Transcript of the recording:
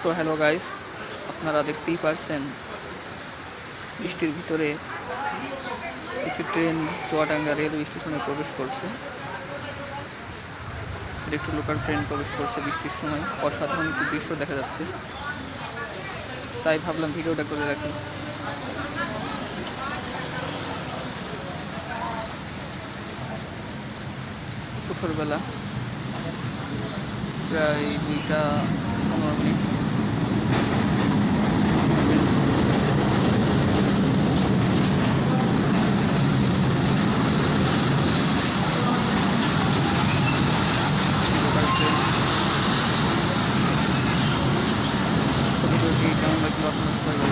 তো hello guys, আপনারা দেখতেই পারছেন বৃষ্টির ভিতরে একটি ট্রেন চুয়াডাঙ্গা রেলওয়ে স্টেশনে প্রবেশ করছে। এটা একটি লোকাল ট্রেন প্রবেশ করছে বৃষ্টির সময়। অসাধারণ একটি দৃশ্য দেখা যাচ্ছে, তাই ভাবলাম ভিডিওটা করে রাখি। দুপুরবেলা প্রায় 2টা 15 মিনিট লোকাল ট্রেন। ভিডিওটি কেমন লাগলো আপনারা সবাই